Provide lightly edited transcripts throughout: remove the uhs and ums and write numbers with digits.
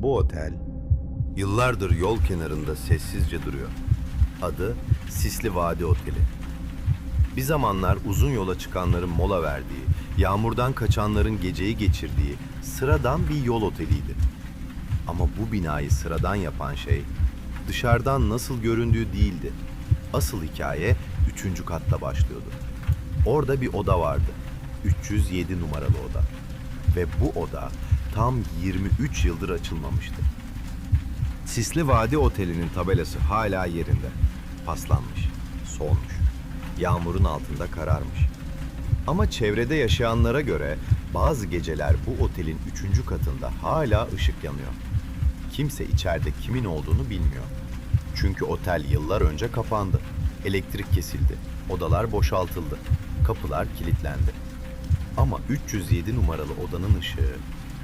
Bu otel yıllardır yol kenarında sessizce duruyor. Adı Sisli Vadi Oteli. Bir zamanlar uzun yola çıkanların mola verdiği, yağmurdan kaçanların geceyi geçirdiği sıradan bir yol oteliydi. Ama bu binayı sıradan yapan şey dışarıdan nasıl göründüğü değildi. Asıl hikaye 3. katta başlıyordu. Orada bir oda vardı. 307 numaralı oda. Ve bu oda tam 23 yıldır açılmamıştı. Sisli Vadi Oteli'nin tabelası hala yerinde. Paslanmış, solmuş, yağmurun altında kararmış. Ama çevrede yaşayanlara göre bazı geceler bu otelin 3. katında hala ışık yanıyor. Kimse içeride kimin olduğunu bilmiyor. Çünkü otel yıllar önce kapandı. Elektrik kesildi, odalar boşaltıldı, kapılar kilitlendi. Ama 307 numaralı odanın ışığı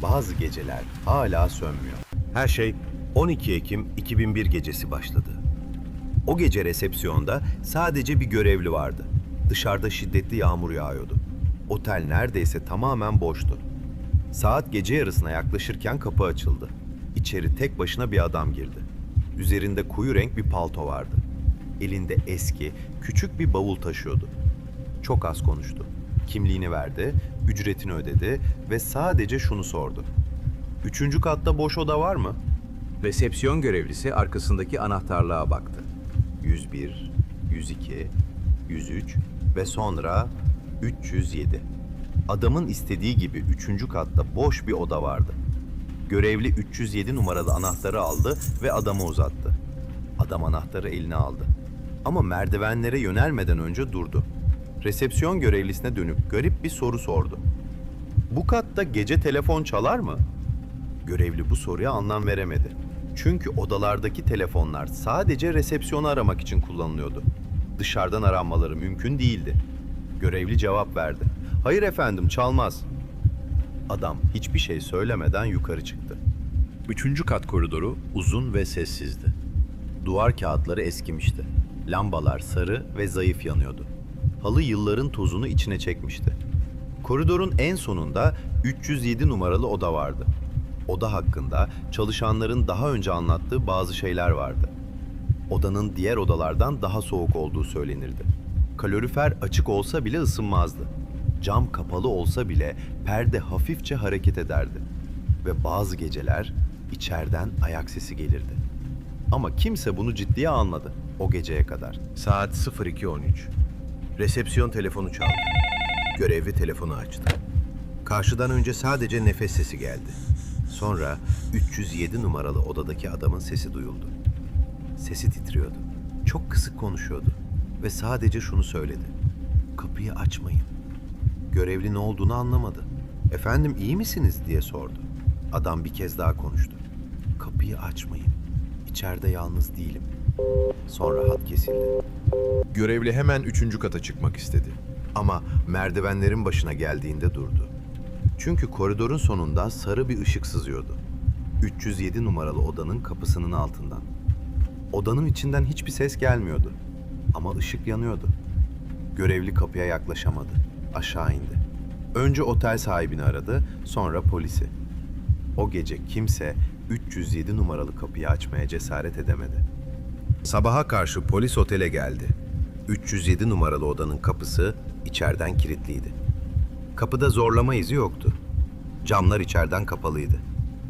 bazı geceler hala sönmüyor. Her şey 12 Ekim 2001 gecesi başladı. O gece resepsiyonda sadece bir görevli vardı. Dışarıda şiddetli yağmur yağıyordu. Otel neredeyse tamamen boştu. Saat gece yarısına yaklaşırken kapı açıldı. İçeri tek başına bir adam girdi. Üzerinde koyu renk bir palto vardı. Elinde eski, küçük bir bavul taşıyordu. Çok az konuştu. Kimliğini verdi, ücretini ödedi ve sadece şunu sordu. 3. katta boş oda var mı? Resepsiyon görevlisi arkasındaki anahtarlığa baktı. 101, 102, 103 ve sonra 307. Adamın istediği gibi 3. katta boş bir oda vardı. Görevli 307 numaralı anahtarı aldı ve adama uzattı. Adam anahtarı eline aldı. Ama merdivenlere yönelmeden önce durdu. Resepsiyon görevlisine dönüp garip bir soru sordu. Bu katta gece telefon çalar mı? Görevli bu soruya anlam veremedi. Çünkü odalardaki telefonlar sadece resepsiyonu aramak için kullanılıyordu. Dışarıdan aranmaları mümkün değildi. Görevli cevap verdi. Hayır efendim, çalmaz. Adam hiçbir şey söylemeden yukarı çıktı. 3. kat koridoru uzun ve sessizdi. Duvar kağıtları eskimişti. Lambalar sarı ve zayıf yanıyordu. Halı yılların tozunu içine çekmişti. Koridorun en sonunda 307 numaralı oda vardı. Oda hakkında çalışanların daha önce anlattığı bazı şeyler vardı. Odanın diğer odalardan daha soğuk olduğu söylenirdi. Kalorifer açık olsa bile ısınmazdı. Cam kapalı olsa bile perde hafifçe hareket ederdi. Ve bazı geceler içeriden ayak sesi gelirdi. Ama kimse bunu ciddiye almadı o geceye kadar. Saat 02.13. Resepsiyon telefonu çaldı. Görevli telefonu açtı. Karşıdan önce sadece nefes sesi geldi. Sonra 307 numaralı odadaki adamın sesi duyuldu. Sesi titriyordu. Çok kısık konuşuyordu ve sadece şunu söyledi. Kapıyı açmayın. Görevli ne olduğunu anlamadı. Efendim iyi misiniz diye sordu. Adam bir kez daha konuştu. Kapıyı açmayın. İçeride yalnız değilim. Sonra hat kesildi. Görevli hemen 3. kata çıkmak istedi. Ama merdivenlerin başına geldiğinde durdu. Çünkü koridorun sonunda sarı bir ışık sızıyordu. 307 numaralı odanın kapısının altından. Odanın içinden hiçbir ses gelmiyordu. Ama ışık yanıyordu. Görevli kapıya yaklaşamadı. Aşağı indi. Önce otel sahibini aradı, sonra polisi. O gece kimse 307 numaralı kapıyı açmaya cesaret edemedi. Sabaha karşı polis otele geldi. 307 numaralı odanın kapısı içeriden kilitliydi. Kapıda zorlama izi yoktu. Camlar içeriden kapalıydı.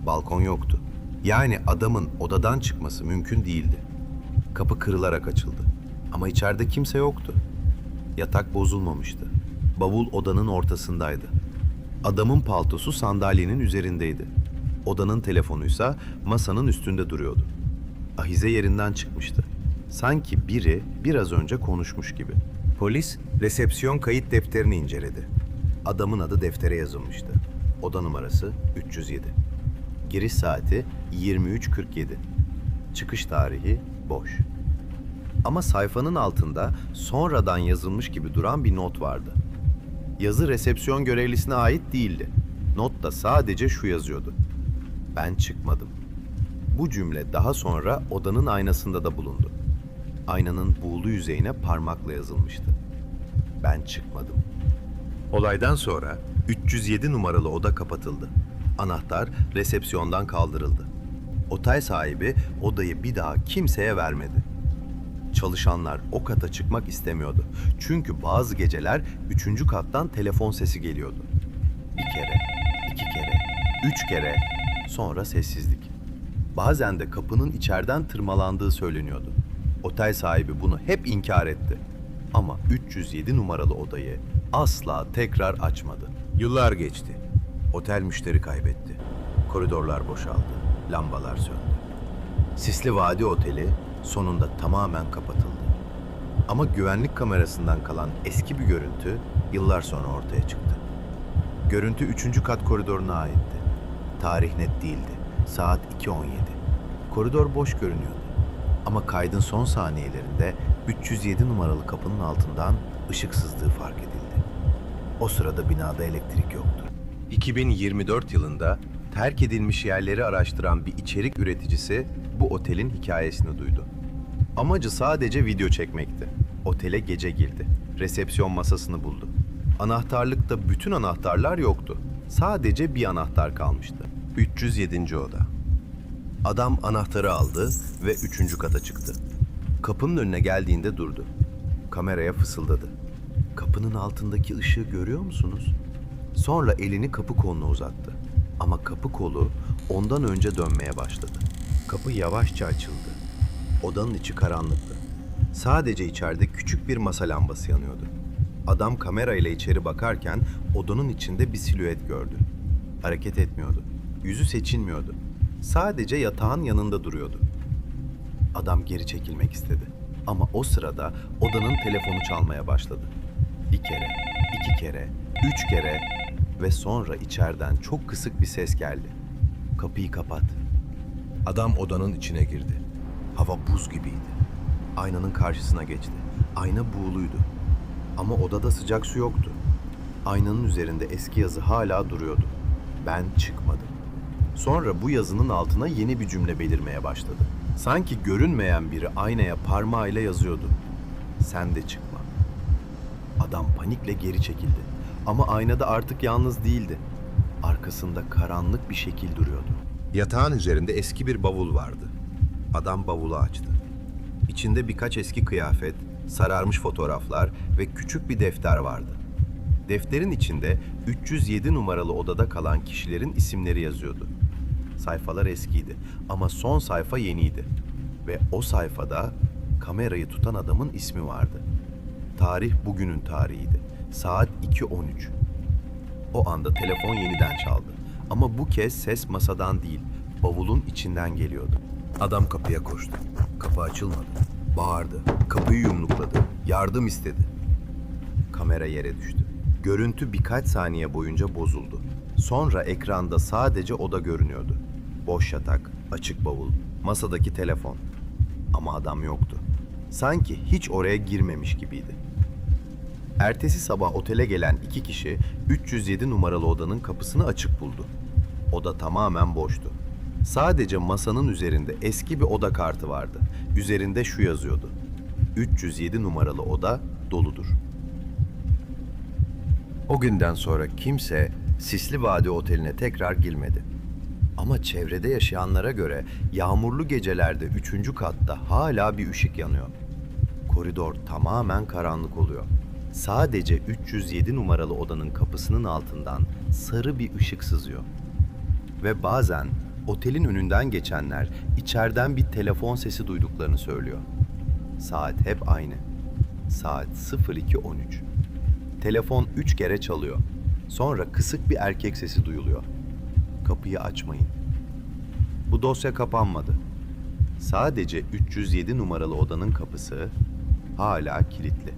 Balkon yoktu. Yani adamın odadan çıkması mümkün değildi. Kapı kırılarak açıldı. Ama içeride kimse yoktu. Yatak bozulmamıştı. Bavul odanın ortasındaydı. Adamın paltosu sandalyenin üzerindeydi. Odanın telefonuysa masanın üstünde duruyordu. Ahize yerinden çıkmıştı. Sanki biri biraz önce konuşmuş gibi. Polis resepsiyon kayıt defterini inceledi. Adamın adı deftere yazılmıştı. Oda numarası 307. Giriş saati 23.47. Çıkış tarihi boş. Ama sayfanın altında sonradan yazılmış gibi duran bir not vardı. Yazı resepsiyon görevlisine ait değildi. Notta sadece şu yazıyordu. Ben çıkmadım. Bu cümle daha sonra odanın aynasında da bulundu. Aynanın buğulu yüzeyine parmakla yazılmıştı. Ben çıkmadım. Olaydan sonra 307 numaralı oda kapatıldı. Anahtar resepsiyondan kaldırıldı. Otel sahibi odayı bir daha kimseye vermedi. Çalışanlar o kata çıkmak istemiyordu. Çünkü bazı geceler 3. kattan telefon sesi geliyordu. Bir kere, 2 kere, 3 kere, sonra sessizlik. Bazen de kapının içeriden tırmalandığı söyleniyordu. Otel sahibi bunu hep inkar etti. Ama 307 numaralı odayı asla tekrar açmadı. Yıllar geçti. Otel müşteri kaybetti. Koridorlar boşaldı. Lambalar söndü. Sisli Vadi Oteli sonunda tamamen kapatıldı. Ama güvenlik kamerasından kalan eski bir görüntü yıllar sonra ortaya çıktı. Görüntü 3. kat koridoruna aitti. Tarih net değildi. Saat 2:17. Koridor boş görünüyordu. Ama kaydın son saniyelerinde 307 numaralı kapının altından ışık sızdığı fark edildi. O sırada binada elektrik yoktu. 2024 yılında terk edilmiş yerleri araştıran bir içerik üreticisi bu otelin hikayesini duydu. Amacı sadece video çekmekti. Otele gece girdi. Resepsiyon masasını buldu. Anahtarlıkta bütün anahtarlar yoktu. Sadece bir anahtar kalmıştı. 307. oda. Adam anahtarı aldı ve 3. kata çıktı. Kapının önüne geldiğinde durdu. Kameraya fısıldadı. "Kapının altındaki ışığı görüyor musunuz?" Sonra elini kapı koluna uzattı. Ama kapı kolu ondan önce dönmeye başladı. Kapı yavaşça açıldı. Odanın içi karanlıktı. Sadece içeride küçük bir masa lambası yanıyordu. Adam kamerayla içeri bakarken odanın içinde bir silüet gördü. Hareket etmiyordu. Yüzü seçilmiyordu. Sadece yatağın yanında duruyordu. Adam geri çekilmek istedi. Ama o sırada odanın telefonu çalmaya başladı. Bir kere, 2 kere, 3 kere ve sonra içeriden çok kısık bir ses geldi. "Kapıyı kapat." Adam odanın içine girdi. Hava buz gibiydi. Aynanın karşısına geçti. Ayna buğuluydu. Ama odada sıcak su yoktu. Aynanın üzerinde eski yazı hala duruyordu. "Ben çıkmadım." Sonra bu yazının altına yeni bir cümle belirmeye başladı. Sanki görünmeyen biri aynaya parmağıyla yazıyordu. "Sen de çıkma." Adam panikle geri çekildi. Ama aynada artık yalnız değildi. Arkasında karanlık bir şekil duruyordu. Yatağın üzerinde eski bir bavul vardı. Adam bavulu açtı. İçinde birkaç eski kıyafet, sararmış fotoğraflar ve küçük bir defter vardı. Defterin içinde 307 numaralı odada kalan kişilerin isimleri yazıyordu. Sayfalar eskiydi ama son sayfa yeniydi. Ve o sayfada kamerayı tutan adamın ismi vardı. Tarih bugünün tarihiydi. Saat 2:13. O anda telefon yeniden çaldı. Ama bu kez ses masadan değil, bavulun içinden geliyordu. Adam kapıya koştu. Kapı açılmadı. Bağırdı. Kapıyı yumrukladı. Yardım istedi. Kamera yere düştü. Görüntü birkaç saniye boyunca bozuldu. Sonra ekranda sadece oda görünüyordu. Boş yatak, açık bavul, masadaki telefon. Ama adam yoktu. Sanki hiç oraya girmemiş gibiydi. Ertesi sabah otele gelen 2 kişi 307 numaralı odanın kapısını açık buldu. Oda tamamen boştu. Sadece masanın üzerinde eski bir oda kartı vardı. Üzerinde şu yazıyordu: 307 numaralı oda doludur. O günden sonra kimse Sisli Vadi Oteli'ne tekrar girmedi. Ama çevrede yaşayanlara göre yağmurlu gecelerde 3. katta hala bir ışık yanıyor. Koridor tamamen karanlık oluyor. Sadece 307 numaralı odanın kapısının altından sarı bir ışık sızıyor. Ve bazen otelin önünden geçenler içeriden bir telefon sesi duyduklarını söylüyor. Saat hep aynı. Saat 02:13. Telefon 3 kere çalıyor. Sonra kısık bir erkek sesi duyuluyor. "Kapıyı açmayın." Bu dosya kapanmadı. Sadece 307 numaralı odanın kapısı hala kilitli.